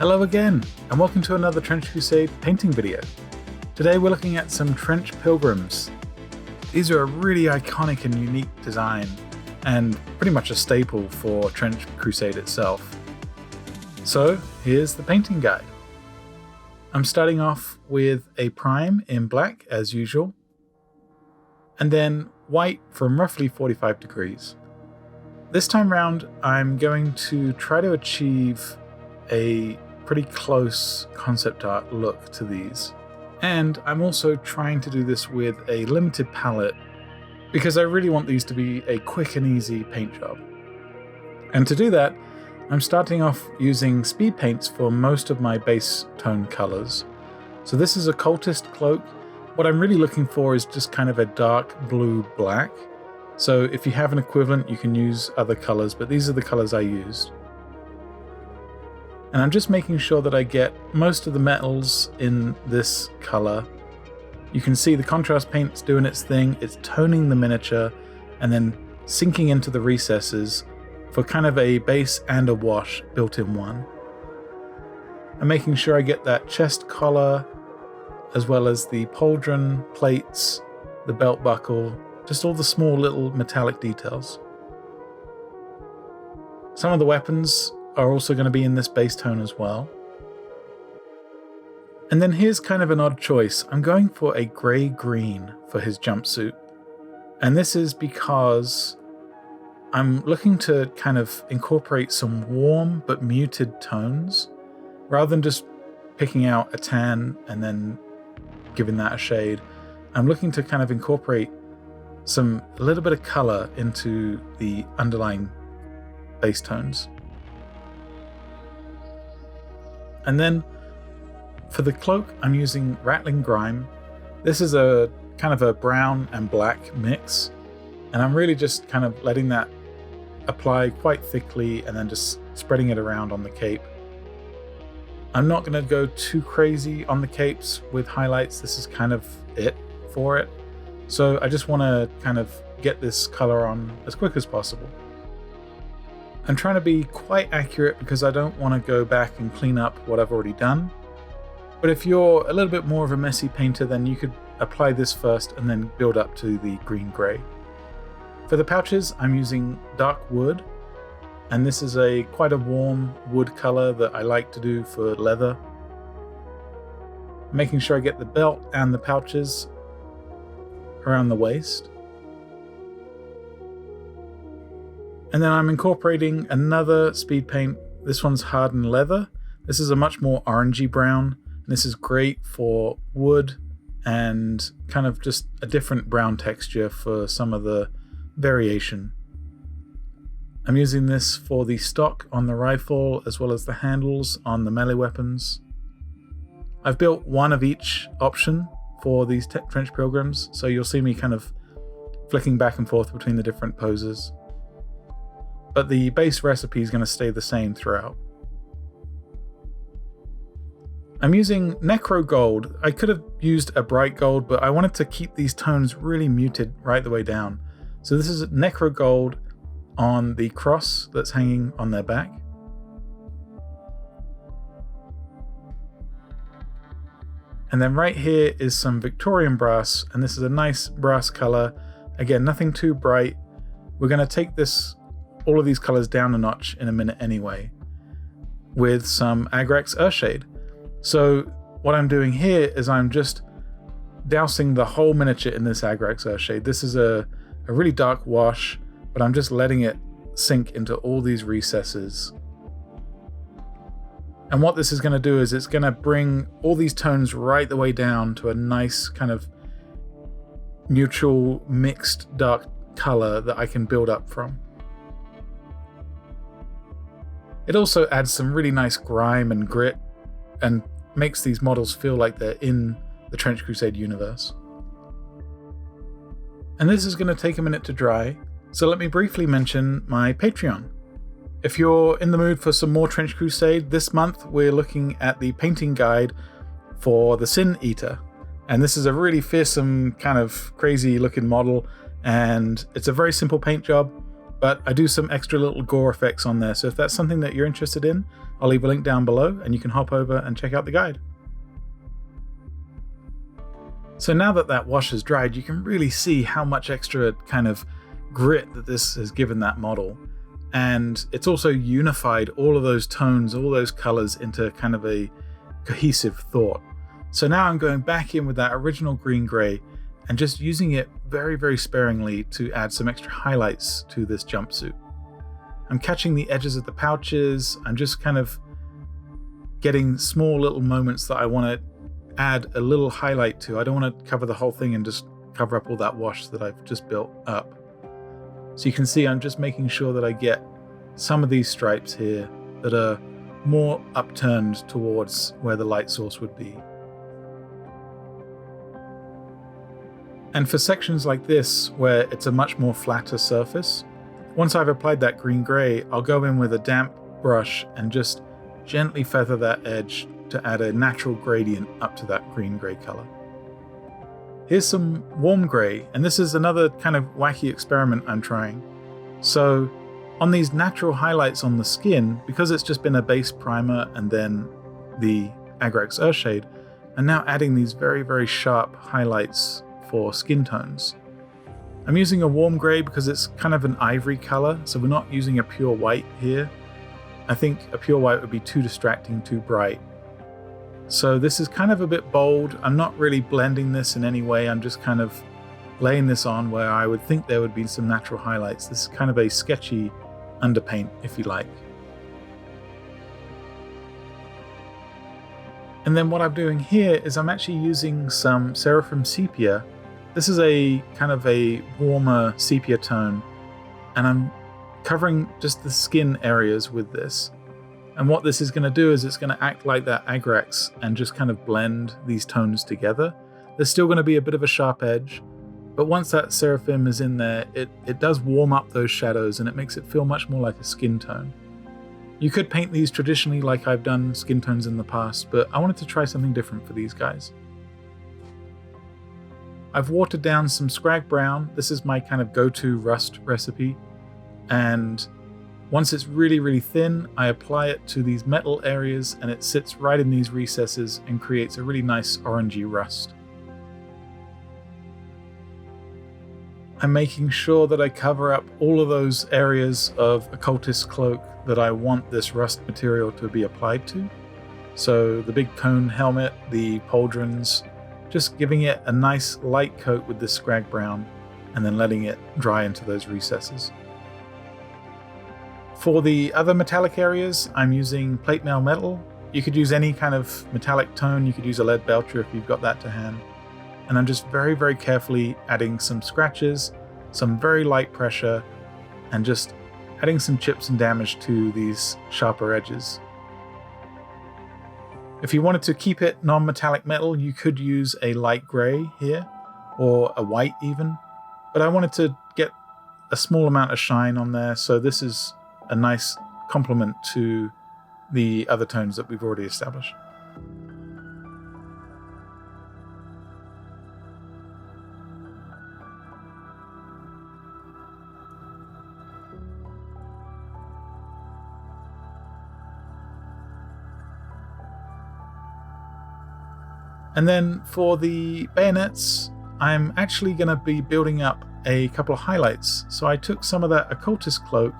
Hello again, and welcome to another Trench Crusade painting video. Today we're looking at some Trench Pilgrims. These are a really iconic and unique design, and pretty much a staple for Trench Crusade itself. So here's the painting guide. I'm starting off with a prime in black as usual, and then white from roughly 45 degrees. This time round I'm going to try to achieve a pretty close concept art look to these. And I'm also trying to do this with a limited palette because I really want these to be a quick and easy paint job. And to do that, I'm starting off using Speedpaints for most of my base tone colors. So this is Occultist Cloak. What I'm really looking for is just kind of a dark blue black. So if you have an equivalent, you can use other colors, but these are the colors I used. And I'm just making sure that I get most of the metals in this color. You can see the contrast paint's doing its thing. It's toning the miniature and then sinking into the recesses for kind of a base and a wash built in one. I'm making sure I get that chest collar as well as the pauldron plates, the belt buckle, just all the small little metallic details. Some of the weapons are also going to be in this base tone as well. And then here's kind of an odd choice. I'm going for a grey-green for his jumpsuit. And this is because I'm looking to kind of incorporate some warm but muted tones, rather than just picking out a tan and then giving that a shade. I'm looking to kind of incorporate a little bit of color into the underlying base tones. And then for the cloak, I'm using Ratling Grime. This is a kind of a brown and black mix, and I'm really just kind of letting that apply quite thickly and then just spreading it around on the cape. I'm not going to go too crazy on the capes with highlights. This is kind of it for it. So I just want to kind of get this color on as quick as possible. I'm trying to be quite accurate because I don't want to go back and clean up what I've already done. But if you're a little bit more of a messy painter, then you could apply this first and then build up to the green-grey. For the pouches, I'm using dark wood, and this is quite a warm wood color that I like to do for leather. Making sure I get the belt and the pouches around the waist. And then I'm incorporating another speed paint. This one's Hardened leather. This is a much more orangey brown. This is great for wood and kind of just a different brown texture for some of the variation. I'm using this for the stock on the rifle as well as the handles on the melee weapons. I've built one of each option for these Trench Pilgrims, so you'll see me kind of flicking back and forth between the different poses. But the base recipe is going to stay the same throughout. I'm using Necro gold. I could have used a bright gold, but I wanted to keep these tones really muted right the way down. So this is Necro gold on the cross that's hanging on their back. And then right here is some Victorian brass, and this is a nice brass color. Again, nothing too bright. We're going to take all of these colors down a notch in a minute anyway, with some Agrax Earthshade. So what I'm doing here is I'm just dousing the whole miniature in this Agrax Earthshade. This is a really dark wash, but I'm just letting it sink into all these recesses. And what this is going to do is it's going to bring all these tones right the way down to a nice kind of neutral mixed dark color that I can build up from. It also adds some really nice grime and grit and makes these models feel like they're in the Trench Crusade universe. And this is going to take a minute to dry, so let me briefly mention my Patreon. If you're in the mood for some more Trench Crusade, this month we're looking at the painting guide for the Sin Eater. And this is a really fearsome, kind of crazy looking model, and it's a very simple paint job, but I do some extra little gore effects on there, so if that's something that you're interested in, I'll leave a link down below and you can hop over and check out the guide. So now that that wash has dried, you can really see how much extra kind of grit that this has given that model. And it's also unified all of those tones, all those colors into kind of a cohesive thought. So now I'm going back in with that original green-gray and just using it very, very sparingly to add some extra highlights to this jumpsuit. I'm catching the edges of the pouches. I'm just kind of getting small little moments that I want to add a little highlight to. I don't want to cover the whole thing and just cover up all that wash that I've just built up. So you can see I'm just making sure that I get some of these stripes here that are more upturned towards where the light source would be. And for sections like this, where it's a much more flatter surface, once I've applied that green-gray, I'll go in with a damp brush and just gently feather that edge to add a natural gradient up to that green-gray color. Here's some warm gray, and this is another kind of wacky experiment I'm trying. So on these natural highlights on the skin, because it's just been a base primer and then the Agrax Earthshade, I'm now adding these very, very sharp highlights for skin tones. I'm using a warm gray because it's kind of an ivory color, so we're not using a pure white here. I think a pure white would be too distracting, too bright. So this is kind of a bit bold. I'm not really blending this in any way. I'm just kind of laying this on where I would think there would be some natural highlights. This is kind of a sketchy underpaint, if you like. And then what I'm doing here is I'm actually using some Seraphim Sepia. This is a kind of a warmer sepia tone, and I'm covering just the skin areas with this. And what this is going to do is it's going to act like that Agrax and just kind of blend these tones together. There's still going to be a bit of a sharp edge, but once that Seraphim is in there, it does warm up those shadows and it makes it feel much more like a skin tone. You could paint these traditionally like I've done skin tones in the past, but I wanted to try something different for these guys. I've watered down some Skrag brown. This is my kind of go-to rust recipe. And once it's really, really thin, I apply it to these metal areas and it sits right in these recesses and creates a really nice orangey rust. I'm making sure that I cover up all of those areas of Occultist Cloak that I want this rust material to be applied to. So the big cone helmet, the pauldrons, just giving it a nice light coat with this Skrag brown and then letting it dry into those recesses. For the other metallic areas, I'm using plate mail metal. You could use any kind of metallic tone. You could use a lead belcher if you've got that to hand. And I'm just very, very carefully adding some scratches, some very light pressure, and just adding some chips and damage to these sharper edges. If you wanted to keep it non-metallic metal, you could use a light gray here, or a white even. But I wanted to get a small amount of shine on there, so this is a nice complement to the other tones that we've already established. And then for the bayonets, I'm actually going to be building up a couple of highlights. So I took some of that Occultist Cloak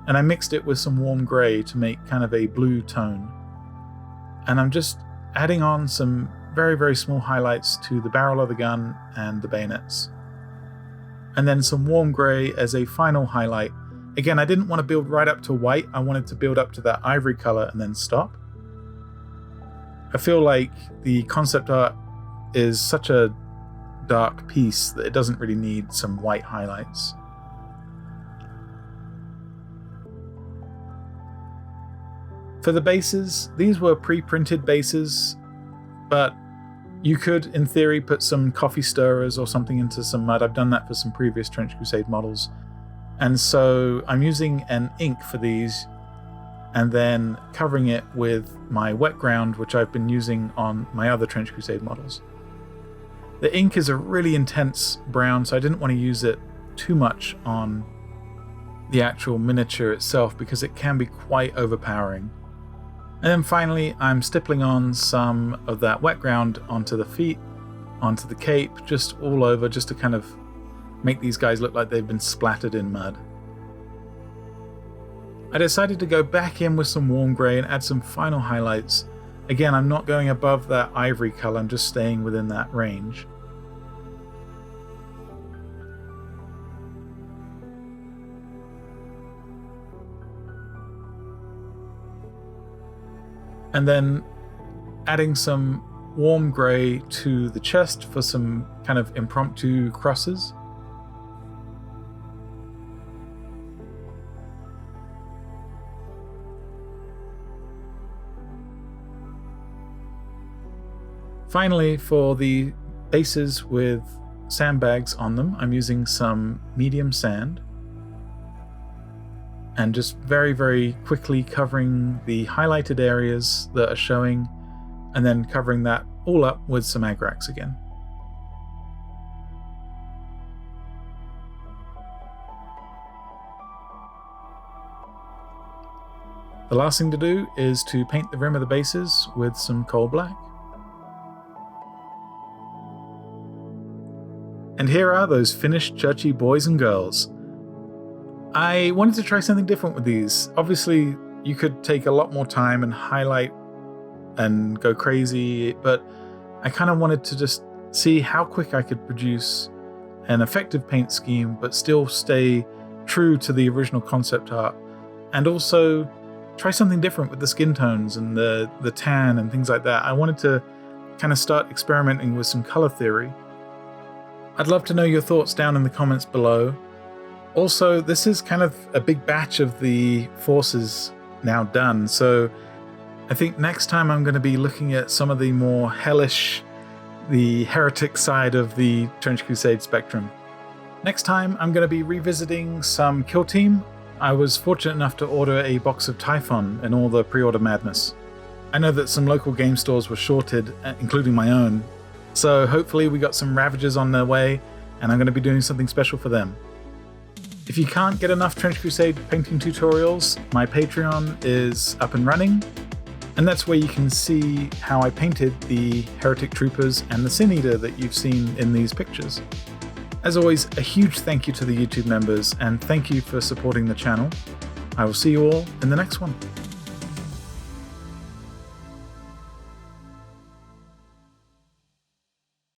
and I mixed it with some warm gray to make kind of a blue tone. And I'm just adding on some very, very small highlights to the barrel of the gun and the bayonets. And then some warm gray as a final highlight. Again, I didn't want to build right up to white. I wanted to build up to that ivory color and then stop. I feel like the concept art is such a dark piece that it doesn't really need some white highlights. For the bases, these were pre-printed bases, but you could, in theory, put some coffee stirrers or something into some mud. I've done that for some previous Trench Crusade models. And so I'm using an ink for these and then covering it with my wet ground, which I've been using on my other Trench Crusade models. The ink is a really intense brown, so I didn't want to use it too much on the actual miniature itself because it can be quite overpowering. And then finally, I'm stippling on some of that wet ground onto the feet, onto the cape, just all over, just to kind of make these guys look like they've been splattered in mud. I decided to go back in with some warm grey and add some final highlights. Again, I'm not going above that ivory colour, I'm just staying within that range. And then adding some warm grey to the chest for some kind of impromptu crosses. Finally, for the bases with sandbags on them, I'm using some medium sand. And just very, very quickly covering the highlighted areas that are showing, and then covering that all up with some Agrax again. The last thing to do is to paint the rim of the bases with some coal black. And here are those finished churchy boys and girls. I wanted to try something different with these. Obviously, you could take a lot more time and highlight and go crazy, but I kind of wanted to just see how quick I could produce an effective paint scheme, but still stay true to the original concept art, and also try something different with the skin tones and the tan and things like that. I wanted to kind of start experimenting with some color theory. I'd love to know your thoughts down in the comments below. Also, this is kind of a big batch of the forces now done, so I think next time I'm going to be looking at some of the more hellish, the heretic side of the Trench Crusade spectrum. Next time I'm going to be revisiting some Kill Team. I was fortunate enough to order a box of Typhon in all the pre-order madness. I know that some local game stores were shorted, including my own, so hopefully we got some Ravagers on their way, and I'm going to be doing something special for them. If you can't get enough Trench Crusade painting tutorials, my Patreon is up and running, and that's where you can see how I painted the Heretic Troopers and the Sin Eater that you've seen in these pictures. As always, a huge thank you to the YouTube members, and thank you for supporting the channel. I will see you all in the next one.